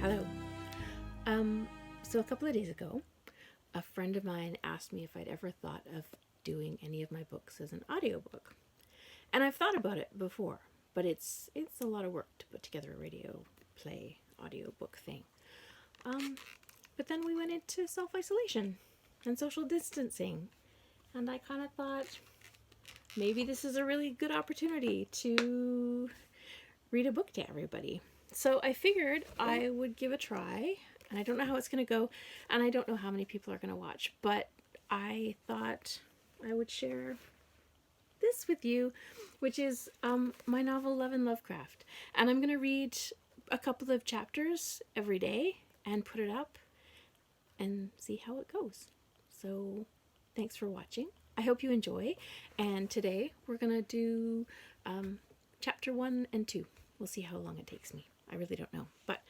Hello. So a couple of days ago, a friend of mine asked me if I'd ever thought of doing any of my books as an audiobook. And I've thought about it before, but it's a lot of work to put together a radio play audiobook thing. But then we went into self-isolation and social distancing, and I kind of thought maybe this is a really good opportunity to read a book to everybody. So I figured I would give a try, and I don't know how it's going to go, and I don't know how many people are going to watch, but I thought I would share this with you, which is my novel Lovecraft. And I'm going to read a couple of chapters every day and put it up and see how it goes. So thanks for watching. I hope you enjoy. And today we're going to do chapter 1 and 2. We'll see how long it takes me. I really don't know. But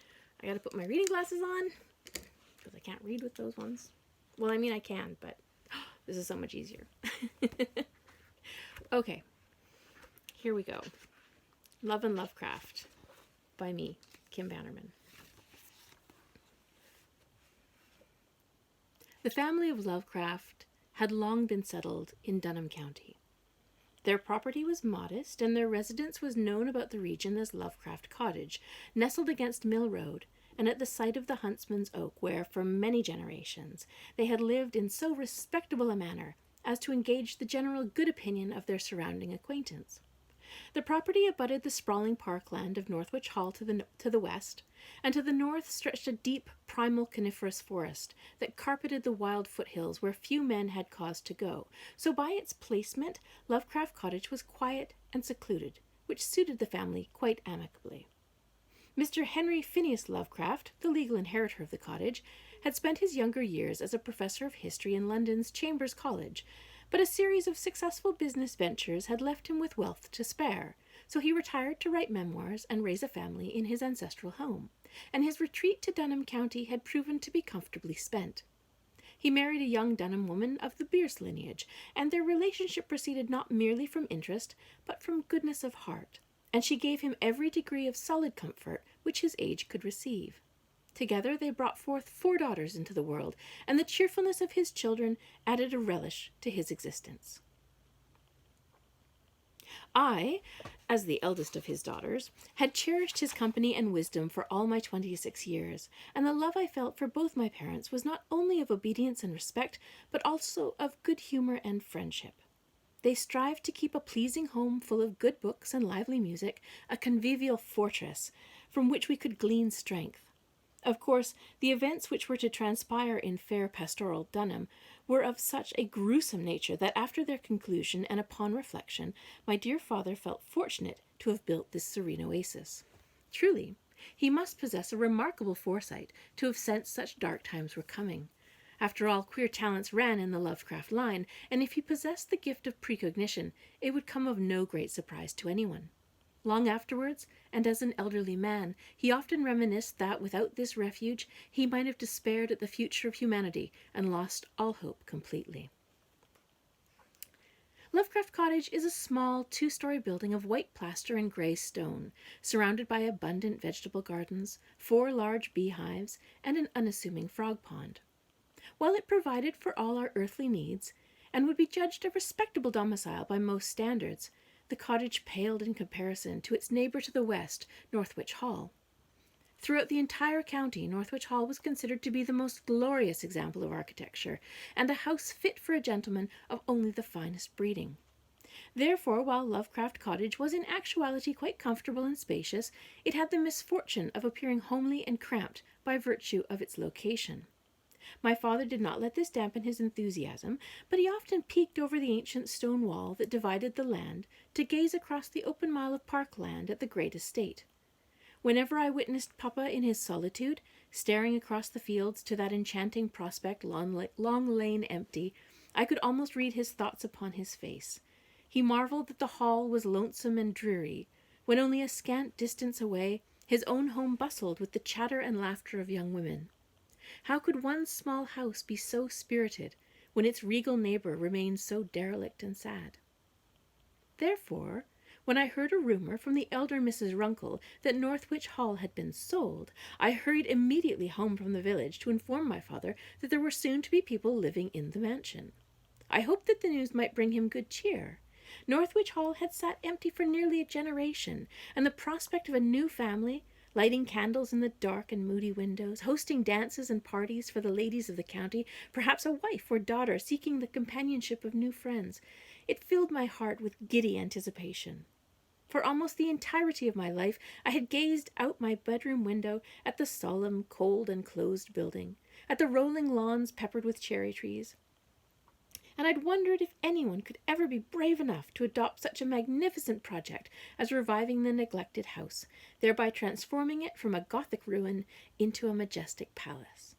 I got to put my reading glasses on because I can't read with those ones. Well, I mean I can, but this is so much easier. Okay, here we go. Love and Lovecraft by me, Kim Bannerman. The family of Lovecraft had long been settled in Dunham County. Their property was modest, and their residence was known about the region as Lovecraft Cottage, nestled against Mill Road, and at the site of the Huntsman's Oak, where, for many generations, they had lived in so respectable a manner as to engage the general good opinion of their surrounding acquaintance. The property abutted the sprawling parkland of Northwich Hall to the west, and to the north stretched a deep, primal coniferous forest that carpeted the wild foothills where few men had cause to go, so by its placement Lovecraft Cottage was quiet and secluded, which suited the family quite amicably. Mr. Henry Phineas Lovecraft, the legal inheritor of the cottage, had spent his younger years as a professor of history in London's Chambers College, but a series of successful business ventures had left him with wealth to spare, so he retired to write memoirs and raise a family in his ancestral home, and his retreat to Dunham County had proven to be comfortably spent. He married a young Dunham woman of the Bierce lineage, and their relationship proceeded not merely from interest, but from goodness of heart, and she gave him every degree of solid comfort which his age could receive. Together they brought forth 4 daughters into the world, and the cheerfulness of his children added a relish to his existence. I, as the eldest of his daughters, had cherished his company and wisdom for all my 26 years, and the love I felt for both my parents was not only of obedience and respect, but also of good humor and friendship. They strived to keep a pleasing home full of good books and lively music, a convivial fortress from which we could glean strength. Of course, the events which were to transpire in fair pastoral Dunham were of such a gruesome nature that after their conclusion and upon reflection, my dear father felt fortunate to have built this serene oasis. Truly, he must possess a remarkable foresight to have sensed such dark times were coming. After all, queer talents ran in the Lovecraft line, and if he possessed the gift of precognition, it would come of no great surprise to anyone. Long afterwards, and as an elderly man, he often reminisced that without this refuge he might have despaired at the future of humanity and lost all hope completely. Lovecraft Cottage is a small 2-story building of white plaster and grey stone, surrounded by abundant vegetable gardens, 4 large beehives, and an unassuming frog pond. While it provided for all our earthly needs, and would be judged a respectable domicile by most standards, the cottage paled in comparison to its neighbour to the west, Northwich Hall. Throughout the entire county, Northwich Hall was considered to be the most glorious example of architecture, and a house fit for a gentleman of only the finest breeding. Therefore, while Lovecraft Cottage was in actuality quite comfortable and spacious, it had the misfortune of appearing homely and cramped by virtue of its location. My father did not let this dampen his enthusiasm, but he often peeked over the ancient stone wall that divided the land to gaze across the open mile of parkland at the great estate. Whenever I witnessed Papa in his solitude, staring across the fields to that enchanting prospect long lain empty, I could almost read his thoughts upon his face. He marvelled that the hall was lonesome and dreary, when only a scant distance away his own home bustled with the chatter and laughter of young women. How could one small house be so spirited, when its regal neighbour remained so derelict and sad? Therefore, When I heard a rumor from the elder Mrs. Runkle that Northwich Hall had been sold, I hurried immediately home from the village to inform my father that there were soon to be people living in the mansion. I hoped that the news might bring him good cheer. Northwich Hall had sat empty for nearly a generation, and the prospect of a new family, lighting candles in the dark and moody windows, hosting dances and parties for the ladies of the county, perhaps a wife or daughter seeking the companionship of new friends, it filled my heart with giddy anticipation. For almost the entirety of my life I had gazed out my bedroom window at the solemn, cold, and closed building, at the rolling lawns peppered with cherry trees, and I'd wondered if anyone could ever be brave enough to adopt such a magnificent project as reviving the neglected house, thereby transforming it from a Gothic ruin into a majestic palace.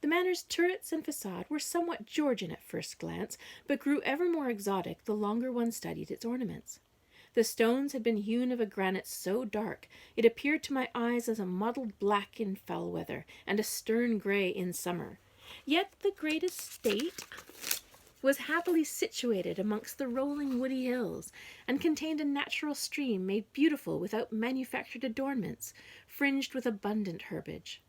The manor's turrets and facade were somewhat Georgian at first glance, but grew ever more exotic the longer one studied its ornaments. The stones had been hewn of a granite so dark it appeared to my eyes as a mottled black in foul weather and a stern grey in summer. Yet the great estate was happily situated amongst the rolling woody hills, and contained a natural stream made beautiful without manufactured adornments, fringed with abundant herbage.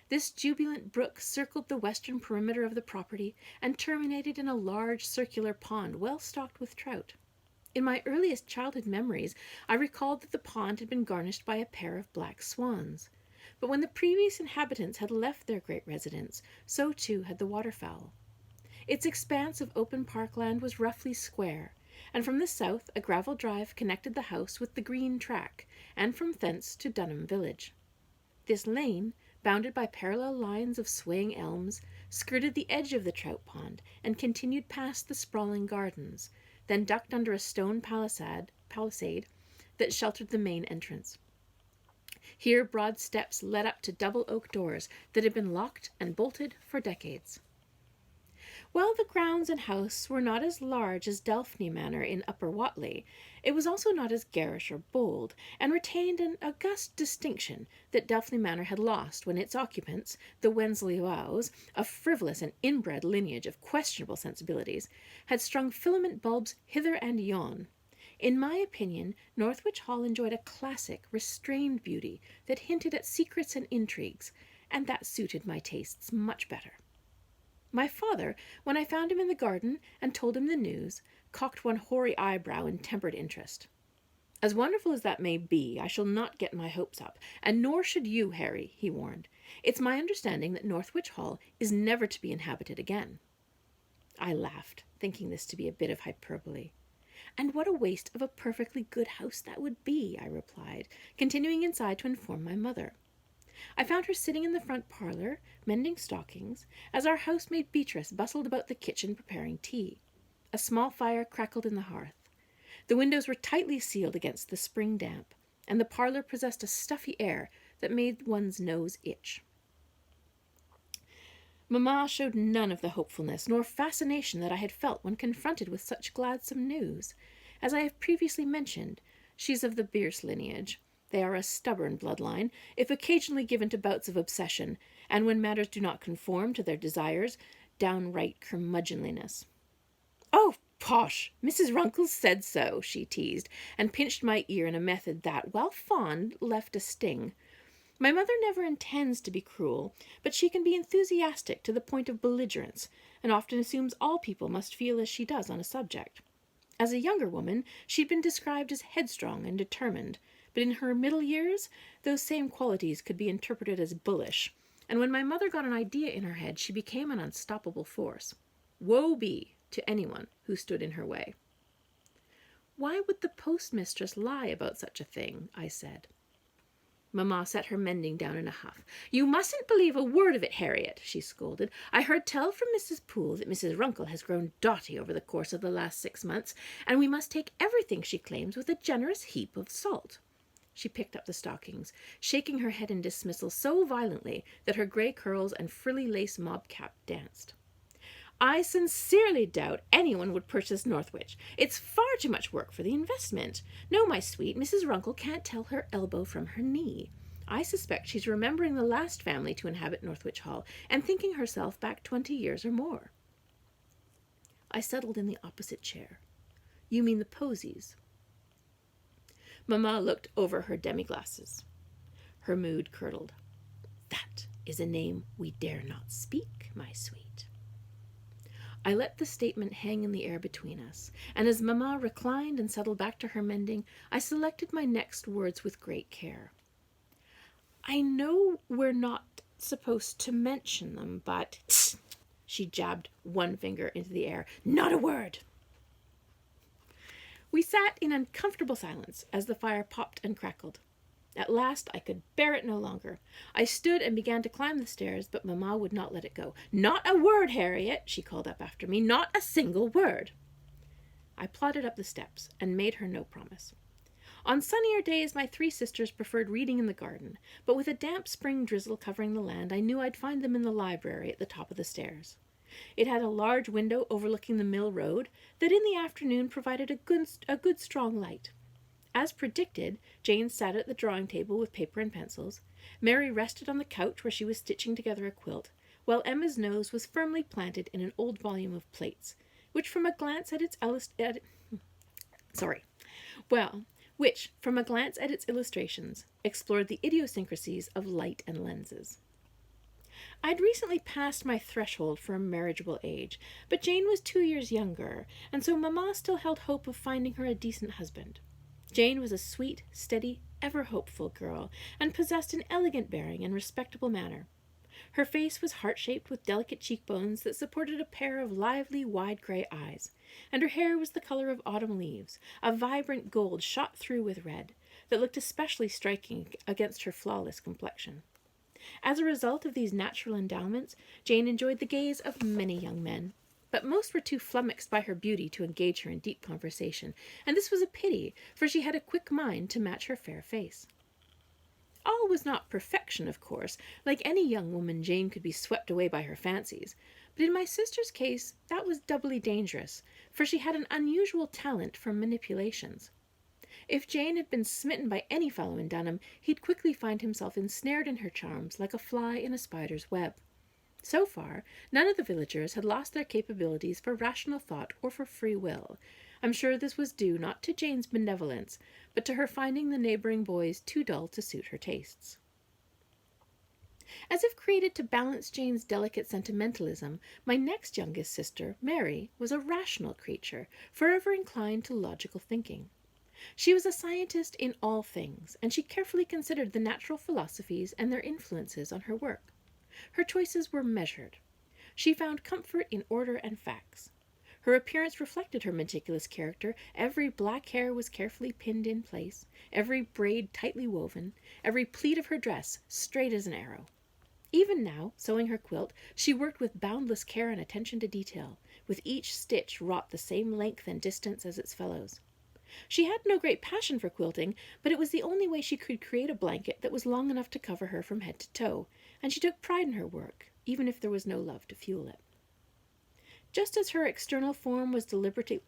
This jubilant brook circled the western perimeter of the property, and terminated in a large circular pond well stocked with trout. In my earliest childhood memories, I recalled that the pond had been garnished by a pair of black swans. But when the previous inhabitants had left their great residence, so too had the waterfowl. Its expanse of open parkland was roughly square, and from the south a gravel drive connected the house with the green track, and from thence to Dunham village. This lane, bounded by parallel lines of swaying elms, skirted the edge of the trout pond, and continued past the sprawling gardens, then ducked under a stone palisade that sheltered the main entrance. Here broad steps led up to double oak doors that had been locked and bolted for decades. While the grounds and house were not as large as Delphine Manor in Upper Watley, it was also not as garish or bold, and retained an august distinction that Delphine Manor had lost when its occupants, the Wensleyaus, a frivolous and inbred lineage of questionable sensibilities, had strung filament bulbs hither and yon. In my opinion, Northwich Hall enjoyed a classic, restrained beauty that hinted at secrets and intrigues, and that suited my tastes much better. My father, when I found him in the garden and told him the news, cocked one hoary eyebrow in tempered interest. "As wonderful as that may be, I shall not get my hopes up, and nor should you, Harry," he warned. "It's my understanding that Northwich Hall is never to be inhabited again." I laughed, thinking this to be a bit of hyperbole. "And what a waste of a perfectly good house that would be," I replied, continuing inside to inform my mother. I found her sitting in the front parlor, mending stockings, as our housemaid Beatrice bustled about the kitchen preparing tea. A small fire crackled in the hearth. The windows were tightly sealed against the spring damp, and the parlor possessed a stuffy air that made one's nose itch. Mamma showed none of the hopefulness nor fascination that I had felt when confronted with such gladsome news. As I have previously mentioned, she's of the Bierce lineage. They are a stubborn bloodline, if occasionally given to bouts of obsession, and when matters do not conform to their desires, downright curmudgeonliness. "Oh, posh! Mrs. Runkle said so," she teased, and pinched my ear in a method that, while fond, left a sting. My mother never intends to be cruel, but she can be enthusiastic to the point of belligerence, and often assumes all people must feel as she does on a subject. As a younger woman, she'd been described as headstrong and determined, but in her middle years, those same qualities could be interpreted as bullish, and when my mother got an idea in her head, she became an unstoppable force. Woe be to anyone who stood in her way. "Why would the postmistress lie about such a thing?" I said. Mamma set her mending down in a huff. "You mustn't believe a word of it, Harriet," she scolded. "I heard tell from Mrs. Poole that Mrs. Runkle has grown dotty over the course of the last 6 months, and we must take everything she claims with a generous heap of salt." She picked up the stockings, shaking her head in dismissal so violently that her grey curls and frilly lace mob cap danced. "I sincerely doubt anyone would purchase Northwich. It's far too much work for the investment. No, my sweet, Mrs. Runkle can't tell her elbow from her knee. I suspect she's remembering the last family to inhabit Northwich Hall, and thinking herself back 20 years or more." I settled in the opposite chair. "You mean the Posies?" Mamma looked over her demi-glasses. Her mood curdled. That is a name we dare not speak, my sweet. I let the statement hang in the air between us, and as Mamma reclined and settled back to her mending, I selected my next words with great care. I know we're not supposed to mention them, but... She jabbed one finger into the air. Not a word! We sat in uncomfortable silence as the fire popped and crackled. At last I could bear it no longer. I stood and began to climb the stairs, but Mamma would not let it go. Not a word, Harriet, she called up after me. Not a single word. I plodded up the steps and made her no promise. On sunnier days, my three sisters preferred reading in the garden, but with a damp spring drizzle covering the land, I knew I'd find them in the library at the top of the stairs. It had a large window overlooking the mill road that in the afternoon provided a good strong light. As predicted, Jane sat at the drawing table with paper and pencils. Mary rested on the couch where she was stitching together a quilt, while Emma's nose was firmly planted in an old volume of plates, which from a glance at its illustrations, explored the idiosyncrasies of light and lenses. I'd recently passed my threshold for a marriageable age, but Jane was 2 years younger, and so Mamma still held hope of finding her a decent husband. Jane was a sweet, steady, ever-hopeful girl, and possessed an elegant bearing and respectable manner. Her face was heart-shaped with delicate cheekbones that supported a pair of lively, wide grey eyes, and her hair was the color of autumn leaves, a vibrant gold shot through with red, that looked especially striking against her flawless complexion. As a result of these natural endowments, Jane enjoyed the gaze of many young men, but most were too flummoxed by her beauty to engage her in deep conversation, and this was a pity, for she had a quick mind to match her fair face. All was not perfection, of course. Like any young woman, Jane could be swept away by her fancies, but in my sister's case that was doubly dangerous, for she had an unusual talent for manipulations. If Jane had been smitten by any fellow in Dunham, he'd quickly find himself ensnared in her charms like a fly in a spider's web. So far, none of the villagers had lost their capabilities for rational thought or for free will. I'm sure this was due not to Jane's benevolence, but to her finding the neighboring boys too dull to suit her tastes. As if created to balance Jane's delicate sentimentalism, my next youngest sister, Mary, was a rational creature, forever inclined to logical thinking. She was a scientist in all things, and she carefully considered the natural philosophies and their influences on her work. Her choices were measured. She found comfort in order and facts. Her appearance reflected her meticulous character. Every black hair was carefully pinned in place, every braid tightly woven, every pleat of her dress straight as an arrow. Even now, sewing her quilt, she worked with boundless care and attention to detail, with each stitch wrought the same length and distance as its fellows. She had no great passion for quilting, but it was the only way she could create a blanket that was long enough to cover her from head to toe, and she took pride in her work, even if there was no love to fuel it. Just as her external form was deliberately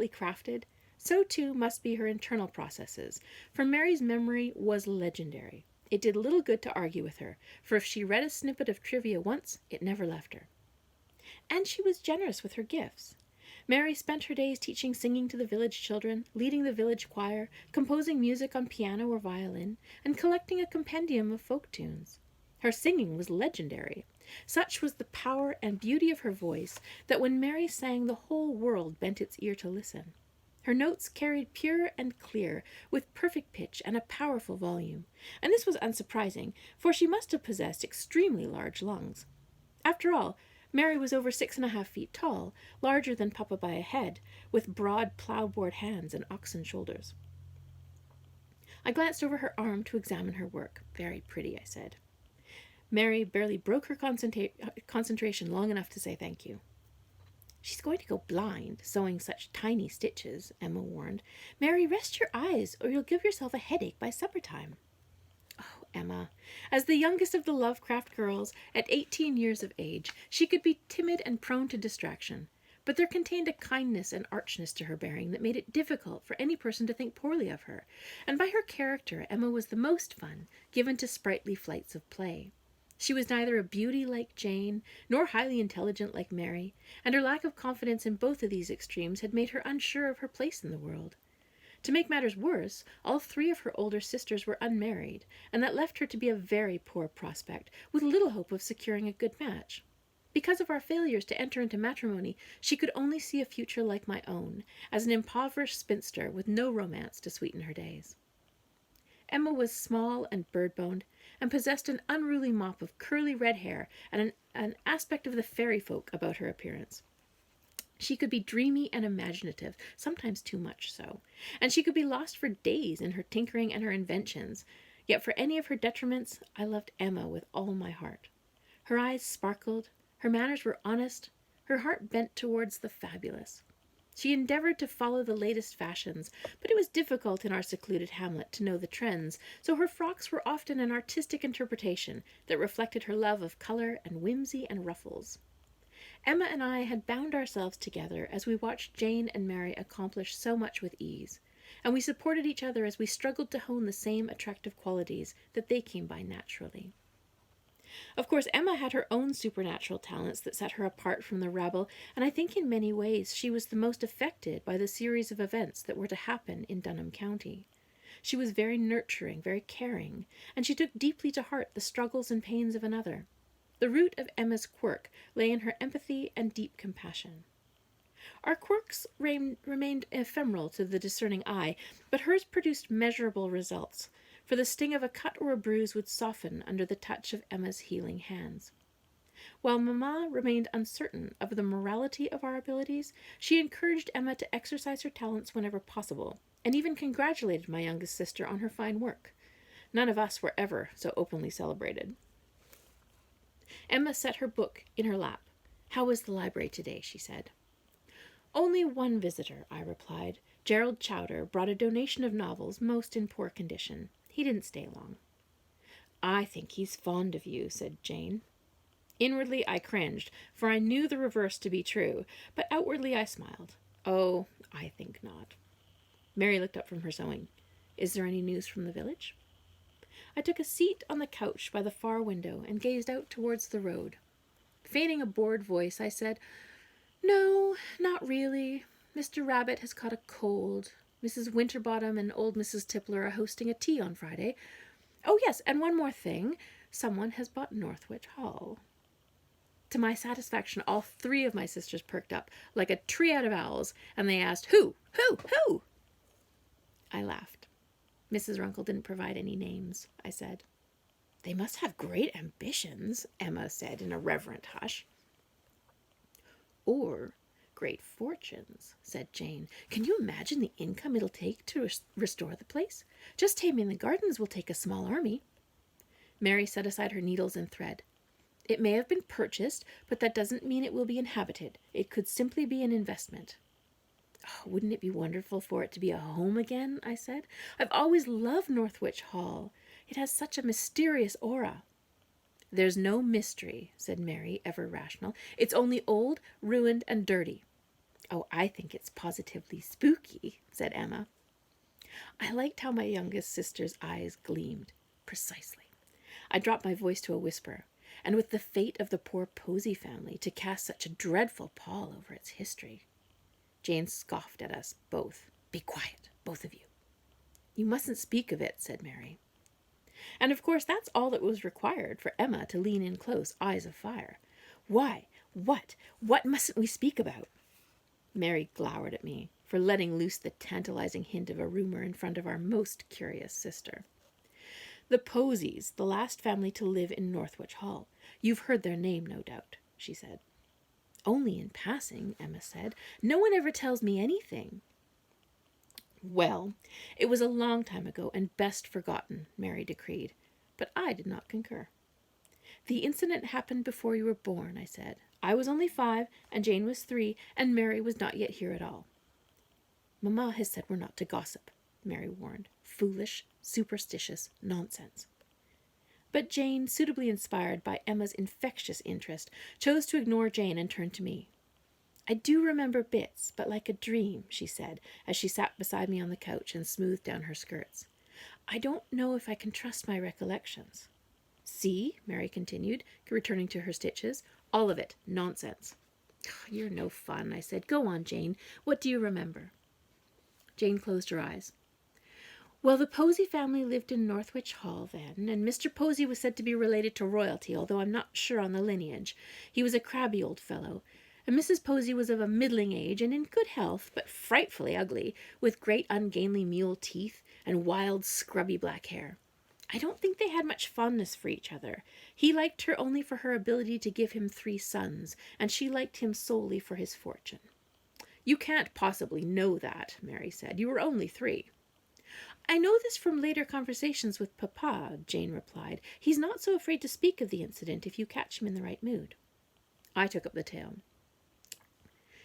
crafted, so too must be her internal processes, for Mary's memory was legendary. It did little good to argue with her, for if she read a snippet of trivia once, it never left her. And she was generous with her gifts. Mary spent her days teaching singing to the village children, leading the village choir, composing music on piano or violin, and collecting a compendium of folk tunes. Her singing was legendary. Such was the power and beauty of her voice that when Mary sang, the whole world bent its ear to listen. Her notes carried pure and clear, with perfect pitch and a powerful volume, and this was unsurprising, for she must have possessed extremely large lungs. After all, Mary was over 6.5 feet tall, larger than Papa by a head, with broad plough-board hands and oxen shoulders. I glanced over her arm to examine her work. Very pretty, I said. Mary barely broke her concentration long enough to say thank you. She's going to go blind, sewing such tiny stitches, Emma warned. Mary, rest your eyes, or you'll give yourself a headache by supper time. Oh, Emma. As the youngest of the Lovecraft girls, at 18 years of age, she could be timid and prone to distraction, but there contained a kindness and archness to her bearing that made it difficult for any person to think poorly of her, and by her character Emma was the most fun, given to sprightly flights of play. She was neither a beauty like Jane, nor highly intelligent like Mary, and her lack of confidence in both of these extremes had made her unsure of her place in the world. To make matters worse, all 3 of her older sisters were unmarried, and that left her to be a very poor prospect, with little hope of securing a good match. Because of our failures to enter into matrimony, she could only see a future like my own, as an impoverished spinster with no romance to sweeten her days. Emma was small and bird-boned, and possessed an unruly mop of curly red hair and an aspect of the fairy folk about her appearance. She could be dreamy and imaginative, sometimes too much so, and she could be lost for days in her tinkering and her inventions. Yet for any of her detriments, I loved Emma with all my heart. Her eyes sparkled, her manners were honest, her heart bent towards the fabulous. She endeavored to follow the latest fashions, but it was difficult in our secluded hamlet to know the trends, so her frocks were often an artistic interpretation that reflected her love of color and whimsy and ruffles. Emma and I had bound ourselves together as we watched Jane and Mary accomplish so much with ease, and we supported each other as we struggled to hone the same attractive qualities that they came by naturally. Of course, Emma had her own supernatural talents that set her apart from the rabble, and I think in many ways she was the most affected by the series of events that were to happen in Dunham County. She was very nurturing, very caring, and she took deeply to heart the struggles and pains of another. The root of Emma's quirk lay in her empathy and deep compassion. Our quirks remained ephemeral to the discerning eye, but hers produced measurable results, for the sting of a cut or a bruise would soften under the touch of Emma's healing hands. While Mamma remained uncertain of the morality of our abilities, she encouraged Emma to exercise her talents whenever possible, and even congratulated my youngest sister on her fine work. None of us were ever so openly celebrated. Emma set her book in her lap. "How was the library today?" she said. "Only one visitor," I replied. "Gerald Chowder brought a donation of novels, most in poor condition. He didn't stay long." "I think he's fond of you," said Jane. Inwardly I cringed, for I knew the reverse to be true, but outwardly I smiled. "Oh, I think not." Mary looked up from her sewing. "Is there any news from the village?" I took a seat on the couch by the far window and gazed out towards the road. Feigning a bored voice, I said, "No, not really. Mr. Rabbit has caught a cold. Mrs. Winterbottom and old Mrs. Tippler are hosting a tea on Friday. Oh, yes, and one more thing. Someone has bought Northwich Hall." To my satisfaction, all 3 of my sisters perked up, like a tree out of owls, and they asked, "Who? Who? Who?" I laughed. "Mrs. Runkle didn't provide any names," I said. "They must have great ambitions," Emma said in a reverent hush. "Or great fortunes," said Jane. "Can you imagine the income it'll take to restore the place? Just taming the gardens will take a small army." Mary set aside her needles and thread. "It may have been purchased, but that doesn't mean it will be inhabited. It could simply be an investment." "Oh, wouldn't it be wonderful for it to be a home again?" I said. "I've always loved Northwich Hall. It has such a mysterious aura." "There's no mystery," said Mary, ever rational. "It's only old, ruined, and dirty." "Oh, I think it's positively spooky," said Emma. I liked how my youngest sister's eyes gleamed. Precisely. I dropped my voice to a whisper, and with the fate of the poor Posey family to cast such a dreadful pall over its history. Jane scoffed at us both. "Be quiet, both of you." "You mustn't speak of it," said Mary. And of course that's all that was required for Emma to lean in close, eyes of fire. "Why? What mustn't we speak about?" Mary glowered at me for letting loose the tantalizing hint of a rumor in front of our most curious sister. "The Poseys, the last family to live in Northwich Hall. You've heard their name, no doubt," she said. "Only in passing," Emma said. "No one ever tells me anything." "Well, it was a long time ago and best forgotten," Mary decreed, but I did not concur. "The incident happened before you were born," I said. "I was only 5, and Jane was 3, and Mary was not yet here at all." "Mamma has said we're not to gossip," Mary warned. "Foolish, superstitious nonsense." But Jane, suitably inspired by Emma's infectious interest, chose to ignore Jane and turn to me. "I do remember bits, but like a dream," she said, as she sat beside me on the couch and smoothed down her skirts. "I don't know if I can trust my recollections." "See," Mary continued, returning to her stitches, "all of it nonsense." "You're no fun," I said. "Go on, Jane. What do you remember?" Jane closed her eyes. Well, the Posey family lived in Northwich Hall then, and Mr. Posey was said to be related to royalty, although I'm not sure on the lineage. He was a crabby old fellow, and Mrs. Posey was of a middling age and in good health, but frightfully ugly, with great ungainly mule teeth and wild, scrubby black hair. I don't think they had much fondness for each other. He liked her only for her ability to give him 3 sons, and she liked him solely for his fortune. You can't possibly know that, Mary said. You were only 3. I know this from later conversations with Papa, Jane replied. He's not so afraid to speak of the incident if you catch him in the right mood. I took up the tale.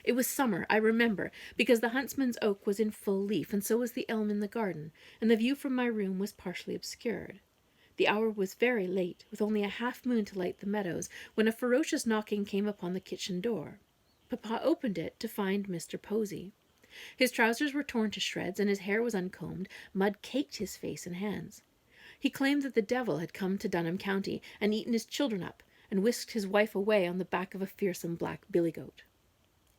It was summer, I remember, because the huntsman's oak was in full leaf, and so was the elm in the garden, and the view from my room was partially obscured. The hour was very late, with only a half-moon to light the meadows, when a ferocious knocking came upon the kitchen door. Papa opened it to find Mr. Posey. His trousers were torn to shreds, and his hair was uncombed. Mud caked his face and hands. He claimed that the devil had come to Dunham County and eaten his children up, and whisked his wife away on the back of a fearsome black billy-goat.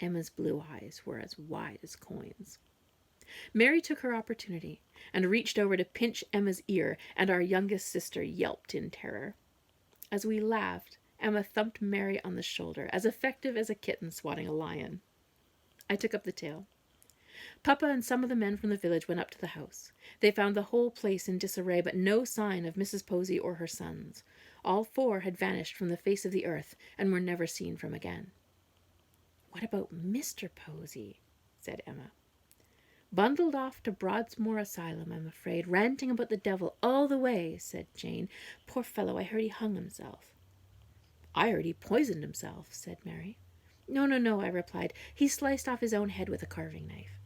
Emma's blue eyes were as wide as coins. Mary took her opportunity, and reached over to pinch Emma's ear, and our youngest sister yelped in terror. As we laughed, Emma thumped Mary on the shoulder, as effective as a kitten swatting a lion. I took up the tale. Papa and some of the men from the village went up to the house. They found the whole place in disarray, but no sign of Mrs. Posey or her sons. All 4 had vanished from the face of the earth and were never seen from again. What about Mr. Posey? Said Emma. Bundled off to Broadsmoor Asylum, I'm afraid, ranting about the devil all the way, said Jane. Poor fellow, I heard he hung himself. I heard he poisoned himself, said Mary. No, I replied. He sliced off his own head with a carving knife.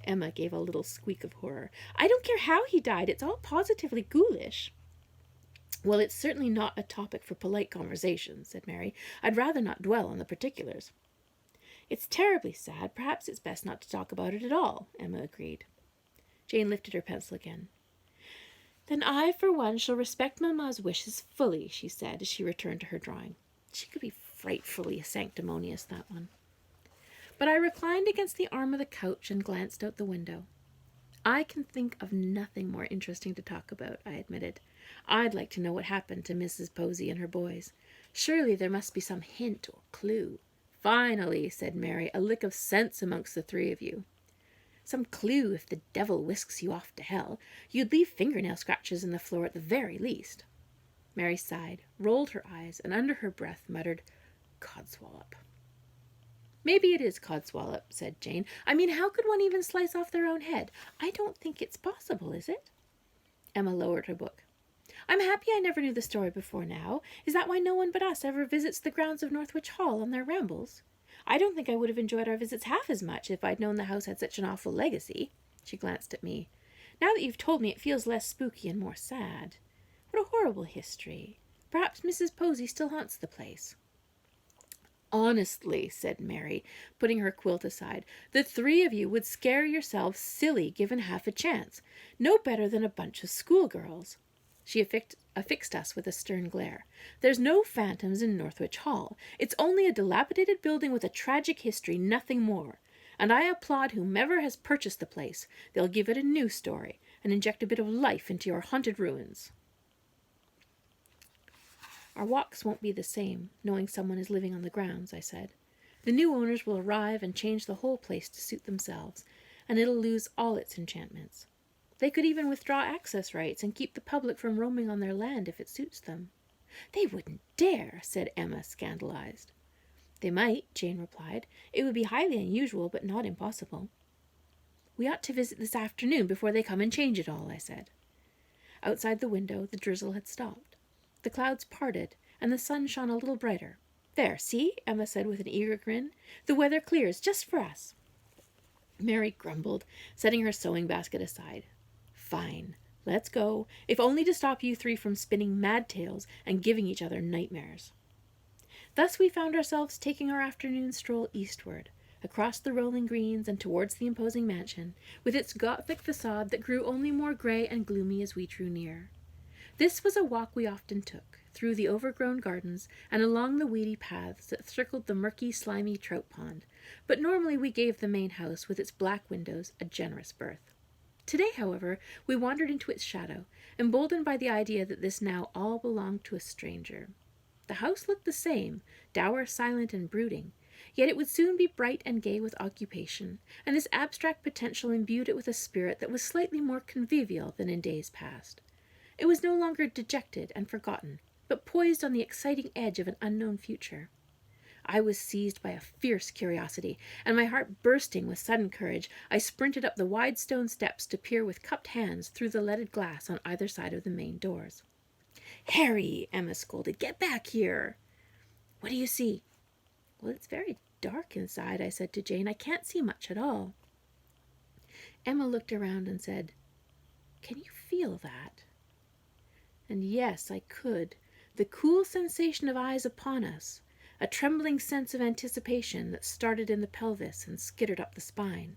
Emma gave a little squeak of horror. I don't care how he died. It's all positively ghoulish. Well, it's certainly not a topic for polite conversation, said Mary. I'd rather not dwell on the particulars. It's terribly sad. Perhaps it's best not to talk about it at all, Emma agreed. Jane lifted her pencil again. Then I, for one, shall respect Mamma's wishes fully, she said, as she returned to her drawing. She could be frightfully sanctimonious, that one. But I reclined against the arm of the couch and glanced out the window. I can think of nothing more interesting to talk about, I admitted. I'd like to know what happened to Mrs. Posey and her boys. Surely there must be some hint or clue. Finally, said Mary, a lick of sense amongst the 3 of you. Some clue if the devil whisks you off to hell. You'd leave fingernail scratches in the floor at the very least. Mary sighed, rolled her eyes, and under her breath muttered, Codswallop. Maybe it is Codswallop, said Jane. I mean, how could one even slice off their own head? I don't think it's possible, is it? Emma lowered her book. I'm happy I never knew the story before now. Is that why no one but us ever visits the grounds of Northwich Hall on their rambles? I don't think I would have enjoyed our visits half as much if I'd known the house had such an awful legacy. She glanced at me. Now that you've told me, it feels less spooky and more sad. What a horrible history. Perhaps Mrs. Posey still haunts the place. Honestly, said Mary, putting her quilt aside, the 3 of you would scare yourselves silly given half a chance. No better than a bunch of schoolgirls. She affixed us with a stern glare. There's no phantoms in Northwich Hall. It's only a dilapidated building with a tragic history, nothing more. And I applaud whomever has purchased the place. They'll give it a new story and inject a bit of life into your haunted ruins. Our walks won't be the same, knowing someone is living on the grounds, I said. The new owners will arrive and change the whole place to suit themselves, and it'll lose all its enchantments. They could even withdraw access rights and keep the public from roaming on their land if it suits them. They wouldn't dare, said Emma, scandalized. They might, Jane replied. It would be highly unusual, but not impossible. We ought to visit this afternoon before they come and change it all, I said. Outside the window, the drizzle had stopped. The clouds parted, and the sun shone a little brighter. There, see, Emma said with an eager grin. The weather clears just for us. Mary grumbled, setting her sewing basket aside. Fine, let's go, if only to stop you 3 from spinning mad tales and giving each other nightmares. Thus we found ourselves taking our afternoon stroll eastward, across the rolling greens and towards the imposing mansion, with its Gothic facade that grew only more grey and gloomy as we drew near. This was a walk we often took, through the overgrown gardens and along the weedy paths that circled the murky, slimy trout pond, but normally we gave the main house with its black windows a generous berth. Today, however, we wandered into its shadow, emboldened by the idea that this now all belonged to a stranger. The house looked the same, dour, silent, and brooding, yet it would soon be bright and gay with occupation, and this abstract potential imbued it with a spirit that was slightly more convivial than in days past. It was no longer dejected and forgotten, but poised on the exciting edge of an unknown future. I was seized by a fierce curiosity, and my heart bursting with sudden courage, I sprinted up the wide stone steps to peer with cupped hands through the leaded glass on either side of the main doors. "Harry," Emma scolded, "get back here." "What do you see?" "Well, it's very dark inside," I said to Jane. "I can't see much at all." Emma looked around and said, "Can you feel that?" And yes, I could. The cool sensation of eyes upon us, a trembling sense of anticipation that started in the pelvis and skittered up the spine.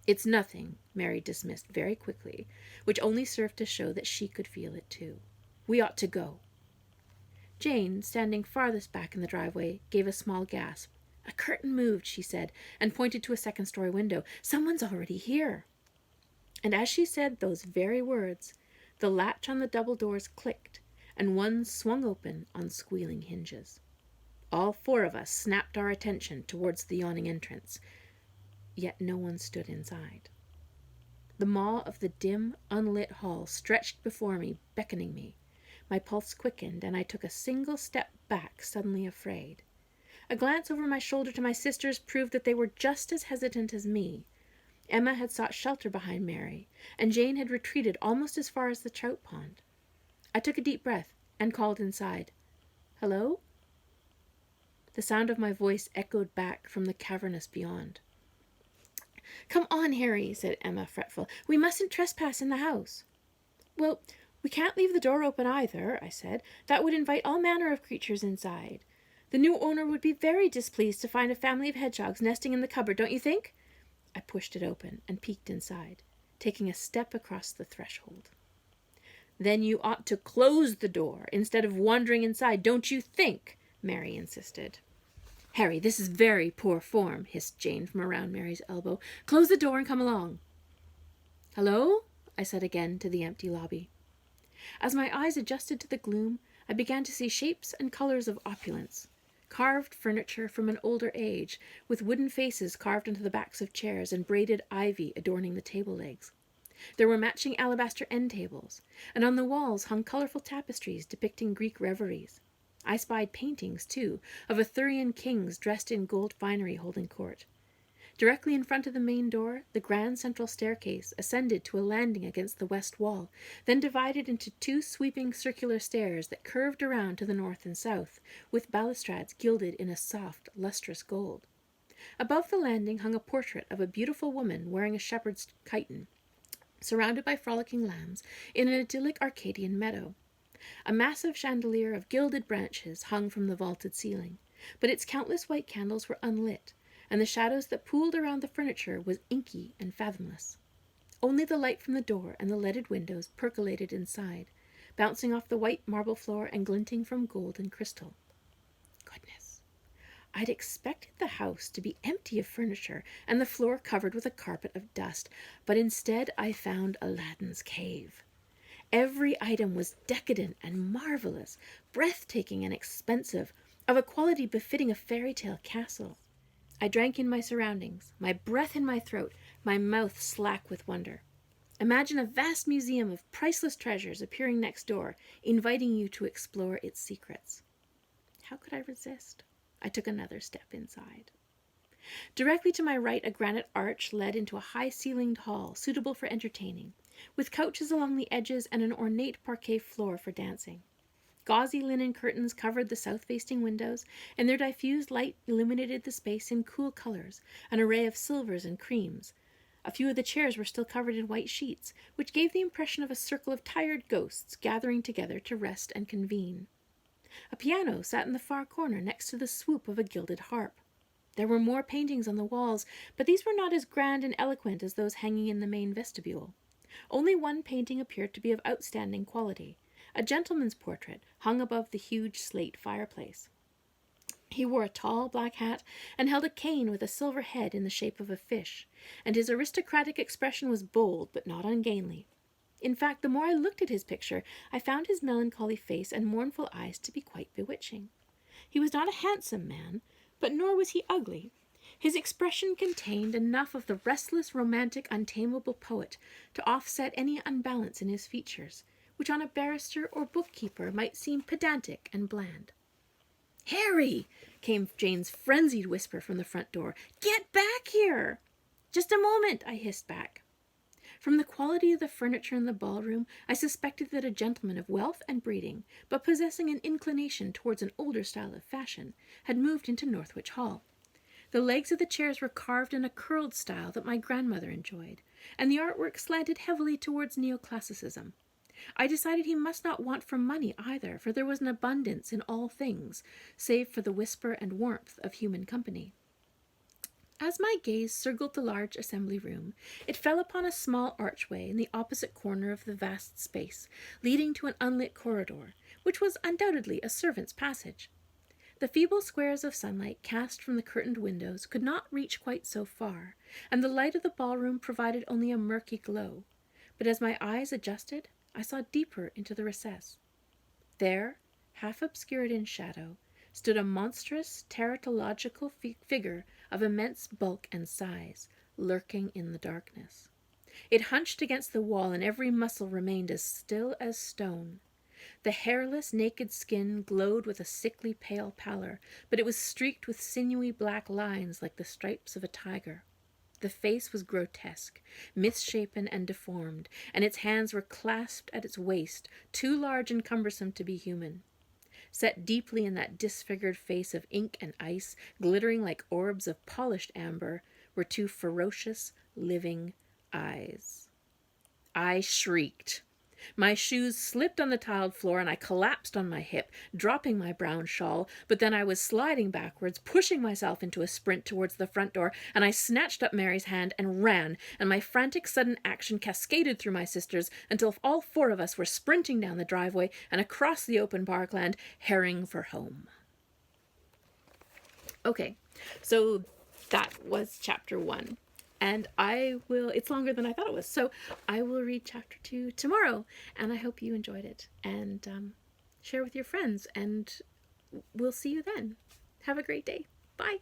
"It's nothing," Mary dismissed very quickly, which only served to show that she could feel it too. "We ought to go." Jane, standing farthest back in the driveway, gave a small gasp. "A curtain moved," she said, and pointed to a second-story window. "Someone's already here." And as she said those very words, the latch on the double doors clicked, and one swung open on squealing hinges. All four of us snapped our attention towards the yawning entrance, yet no one stood inside. The maw of the dim, unlit hall stretched before me, beckoning me. My pulse quickened, and I took a single step back, suddenly afraid. A glance over my shoulder to my sisters proved that they were just as hesitant as me. Emma had sought shelter behind Mary, and Jane had retreated almost as far as the trout pond. I took a deep breath and called inside, "Hello?" The sound of my voice echoed back from the cavernous beyond. "Come on, Harry," said Emma, fretful. "We mustn't trespass in the house." "Well, we can't leave the door open either," I said. "That would invite all manner of creatures inside. The new owner would be very displeased to find a family of hedgehogs nesting in the cupboard, don't you think?" I pushed it open and peeked inside, taking a step across the threshold. "Then you ought to close the door instead of wandering inside, don't you think?" Mary insisted. "Harry, this is very poor form," hissed Jane from around Mary's elbow. "Close the door and come along." "Hello?" I said again to the empty lobby. As my eyes adjusted to the gloom, I began to see shapes and colors of opulence. Carved furniture from an older age, with wooden faces carved into the backs of chairs and braided ivy adorning the table legs. There were matching alabaster end tables, and on the walls hung colorful tapestries depicting Greek reveries. I spied paintings, too, of Arthurian kings dressed in gold finery holding court. Directly in front of the main door, the grand central staircase ascended to a landing against the west wall, then divided into two sweeping circular stairs that curved around to the north and south, with balustrades gilded in a soft, lustrous gold. Above the landing hung a portrait of a beautiful woman wearing a shepherd's chiton, surrounded by frolicking lambs in an idyllic Arcadian meadow. A massive chandelier of gilded branches hung from the vaulted ceiling, but its countless white candles were unlit, and the shadows that pooled around the furniture was inky and fathomless. Only the light from the door and the leaded windows percolated inside, bouncing off the white marble floor and glinting from gold and crystal. Goodness! I'd expected the house to be empty of furniture and the floor covered with a carpet of dust, but instead I found Aladdin's cave. Every item was decadent and marvelous, breathtaking and expensive, of a quality befitting a fairy tale castle. I drank in my surroundings, my breath in my throat, my mouth slack with wonder. Imagine a vast museum of priceless treasures appearing next door, inviting you to explore its secrets. How could I resist? I took another step inside. Directly to my right, a granite arch led into a high-ceilinged hall suitable for entertaining, with couches along the edges and an ornate parquet floor for dancing. Gauzy linen curtains covered the south-facing windows, and their diffused light illuminated the space in cool colors, an array of silvers and creams. A few of the chairs were still covered in white sheets, which gave the impression of a circle of tired ghosts gathering together to rest and convene. A piano sat in the far corner next to the swoop of a gilded harp. There were more paintings on the walls, but these were not as grand and eloquent as those hanging in the main vestibule. Only one painting appeared to be of outstanding quality, a gentleman's portrait hung above the huge slate fireplace. He wore a tall black hat and held a cane with a silver head in the shape of a fish, and his aristocratic expression was bold but not ungainly. In fact, the more I looked at his picture, I found his melancholy face and mournful eyes to be quite bewitching. He was not a handsome man, but nor was he ugly. His expression contained enough of the restless, romantic, untamable poet to offset any unbalance in his features, which on a barrister or bookkeeper might seem pedantic and bland. "Harry!" came Jane's frenzied whisper from the front door. "Get back here!" "Just a moment," I hissed back. From the quality of the furniture in the ballroom, I suspected that a gentleman of wealth and breeding, but possessing an inclination towards an older style of fashion, had moved into Northwich Hall. The legs of the chairs were carved in a curled style that my grandmother enjoyed, and the artwork slanted heavily towards neoclassicism. I decided he must not want for money either, for there was an abundance in all things, save for the whisper and warmth of human company. As my gaze circled the large assembly room, it fell upon a small archway in the opposite corner of the vast space, leading to an unlit corridor, which was undoubtedly a servant's passage. The feeble squares of sunlight cast from the curtained windows could not reach quite so far, and the light of the ballroom provided only a murky glow. But as my eyes adjusted, I saw deeper into the recess. There, half obscured in shadow, stood a monstrous teratological figure of immense bulk and size, lurking in the darkness. It hunched against the wall, and every muscle remained as still as stone. The hairless, naked skin glowed with a sickly pale pallor, but it was streaked with sinewy black lines like the stripes of a tiger. The face was grotesque, misshapen and deformed, and its hands were clasped at its waist, too large and cumbersome to be human. Set deeply in that disfigured face of ink and ice, glittering like orbs of polished amber, were two ferocious, living eyes. I shrieked. My shoes slipped on the tiled floor, and I collapsed on my hip, dropping my brown shawl, but then I was sliding backwards, pushing myself into a sprint towards the front door, and I snatched up Mary's hand and ran, and my frantic sudden action cascaded through my sisters until all four of us were sprinting down the driveway and across the open parkland, herring for home. Okay, so that was chapter 1. And it's longer than I thought it was, so I will read chapter 2 tomorrow, and I hope you enjoyed it, and share with your friends, and we'll see you then. Have a great day. Bye.